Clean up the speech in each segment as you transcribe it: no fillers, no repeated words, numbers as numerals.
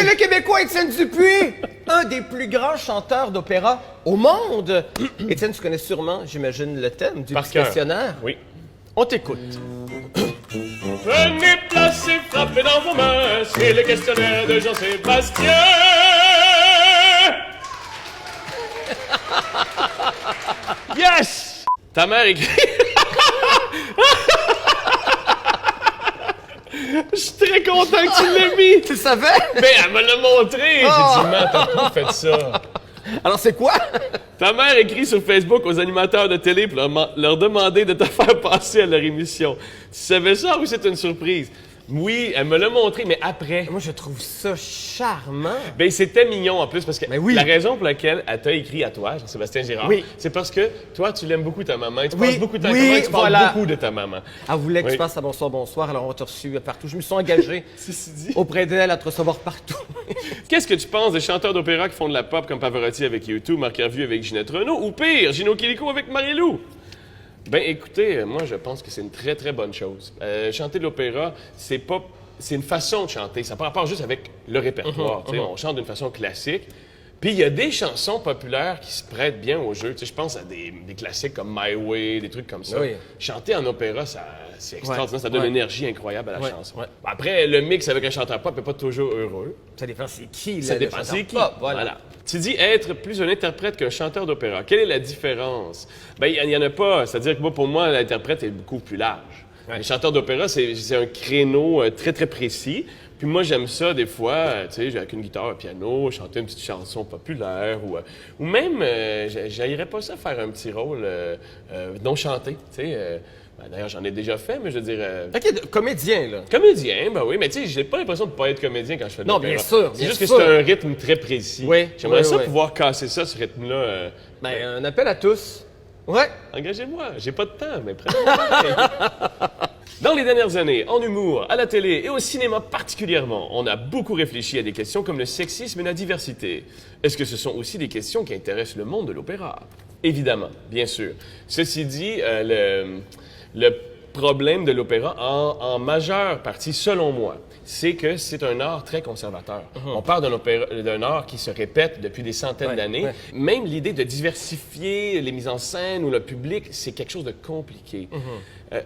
le Québécois Étienne Dupuis, un des plus grands chanteurs d'opéra au monde. Étienne, tu connais sûrement, j'imagine, le thème du Par petit cœur. questionnaire. Oui. On t'écoute. Venez placer, frappez dans vos mains, c'est le questionnaire de Jean-Sébastien. Yes! Ta mère écrit... Je suis très content que tu l'aies mis! Tu le savais? Mais elle me l'a montré! J'ai dit, man, t'as pas fait ça. Alors, c'est quoi? Ta mère écrit sur Facebook aux animateurs de télé pour leur demander de te faire passer à leur émission. Tu savais ça ou c'est une surprise? Oui, elle me l'a montré, mais après. Moi, je trouve ça charmant. Ben, c'était mignon en plus parce que Ben oui. la raison pour laquelle elle t'a écrit à toi, Jean-Sébastien Girard, Oui. c'est parce que toi, tu l'aimes beaucoup ta maman. Tu Oui, passes beaucoup de temps oui, avec ta maman, tu parles voilà. beaucoup de ta maman. Elle voulait que Oui. tu passes à Bonsoir, Bonsoir, alors on t'a reçu partout. Je me suis engagé Ceci dit. auprès d'elle à te recevoir partout. Qu'est-ce que tu penses des chanteurs d'opéra qui font de la pop comme Pavarotti avec U2, Marc Hervieux avec Ginette Renault ou pire, Gino Chilico avec Marie-Lou? Ben écoutez, moi je pense que c'est une très très bonne chose. Chanter de l'opéra, c'est une façon de chanter. Ça n'a pas rapport juste avec le répertoire. Tu sais, on chante d'une façon classique. Puis il y a des chansons populaires qui se prêtent bien au jeu. Tu sais, je pense à des classiques comme My Way, des trucs comme ça. Oui. Chanter en opéra, c'est extraordinaire. Ouais. Ça donne Ouais. une énergie incroyable à la Ouais. chanson. Ouais. Après, le mix avec un chanteur pop n'est pas toujours heureux. Ça dépend c'est qui, Ça le dépend chanteur c'est qui. pop, voilà. Tu dis être plus un interprète qu'un chanteur d'opéra. Quelle est la différence? Ben, il n'y en a pas. C'est-à-dire que moi, pour moi, l'interprète est beaucoup plus large. Ouais. Les chanteurs d'opéra, c'est un créneau très, très précis. Puis moi, j'aime ça, des fois, tu sais, avec une guitare, un piano, chanter une petite chanson populaire ou même, j'haïrais pas ça faire un petit rôle non chanté, tu sais. D'ailleurs, j'en ai déjà fait, mais je veux dire... OK, comédien, là. Comédien, ben oui, mais tu sais, j'ai pas l'impression de pas être comédien quand je fais de Non, l'opéra. bien sûr, C'est bien juste que sûr. c'est un rythme très précis. Oui, J'aimerais oui, ça oui. pouvoir casser ça, ce rythme-là. Ben, un appel à tous. Ouais. Engagez-moi, j'ai pas de temps, mais prenez-moi. Dans les dernières années, en humour, à la télé et au cinéma particulièrement, on a beaucoup réfléchi à des questions comme le sexisme et la diversité. Est-ce que ce sont aussi des questions qui intéressent le monde de l'opéra? Évidemment, bien sûr. Ceci dit, le problème de l'opéra, en majeure partie, selon moi, c'est que c'est un art très conservateur. On parle d'un art qui se répète depuis des centaines Ouais, d'années. ouais. Même l'idée de diversifier les mises en scène ou le public, c'est quelque chose de compliqué.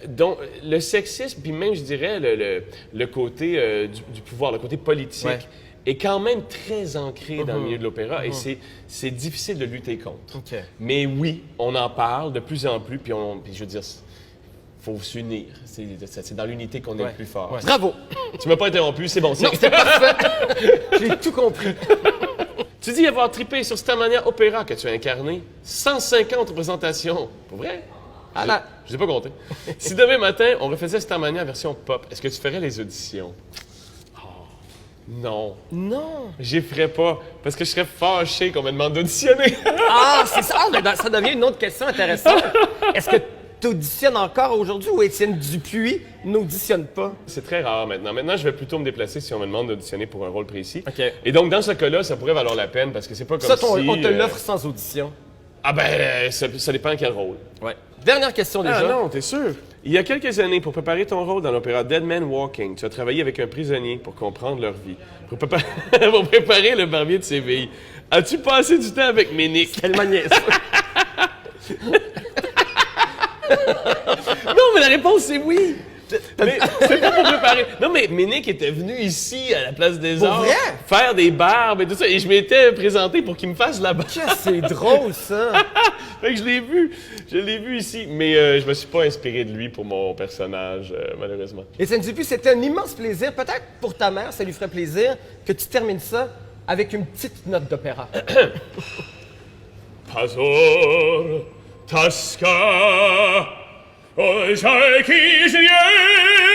Donc, le sexisme, puis même, je dirais, le côté du pouvoir, le côté politique, Ouais. est quand même très ancré dans le milieu de l'opéra et c'est difficile de lutter contre. OK. Mais oui, on en parle de plus en plus, puis je veux dire, faut s'unir. C'est dans l'unité qu'on est le plus fort. Ouais. Bravo. Tu m'as pas interrompu, c'est bon. Non, c'est parfait. J'ai tout compris. Tu dis avoir trippé sur Starmania Opéra que tu as incarné. 150 représentations. Pour vrai? Ah là. Je n'ai pas compté. Si demain matin, on refaisait Starmania version pop, est-ce que tu ferais les auditions? Oh, non. Non. J'y ferais pas, parce que je serais fâché qu'on me demande d'auditionner. Ah, c'est ça. Ah, mais ça devient une autre question intéressante. Est-ce que tu auditionnes encore aujourd'hui ou Étienne Dupuis n'auditionne pas? C'est très rare maintenant. Maintenant, je vais plutôt me déplacer si on me demande d'auditionner pour un rôle précis. OK. Et donc, dans ce cas-là, ça pourrait valoir la peine, parce que c'est pas comme Ça, si... on te l'offre sans audition. Ah ben, ça dépend quel rôle. Ouais. Dernière question déjà. Ah non, t'es sûr? Il y a quelques années, pour préparer ton rôle dans l'opéra Dead Man Walking, tu as travaillé avec un prisonnier pour comprendre leur vie. Pour préparer le barbier de Séville. As-tu passé du temps avec Ménic? Tellement niaiseux. Non, mais la réponse, c'est oui! Mais c'est pas pour préparer. Non, mais Ménic était venu ici, à la Place des Pour Arts, vrai? faire des barbes et tout ça. Et je m'étais présenté pour qu'il me fasse la barbe. C'est drôle, ça. Fait que je l'ai vu ici. Mais je me suis pas inspiré de lui pour mon personnage, malheureusement. Étienne Dupuis, c'était un immense plaisir. Peut-être pour ta mère, ça lui ferait plaisir que tu termines ça avec une petite note d'opéra. Pasor, Tasca, oi sai chi si è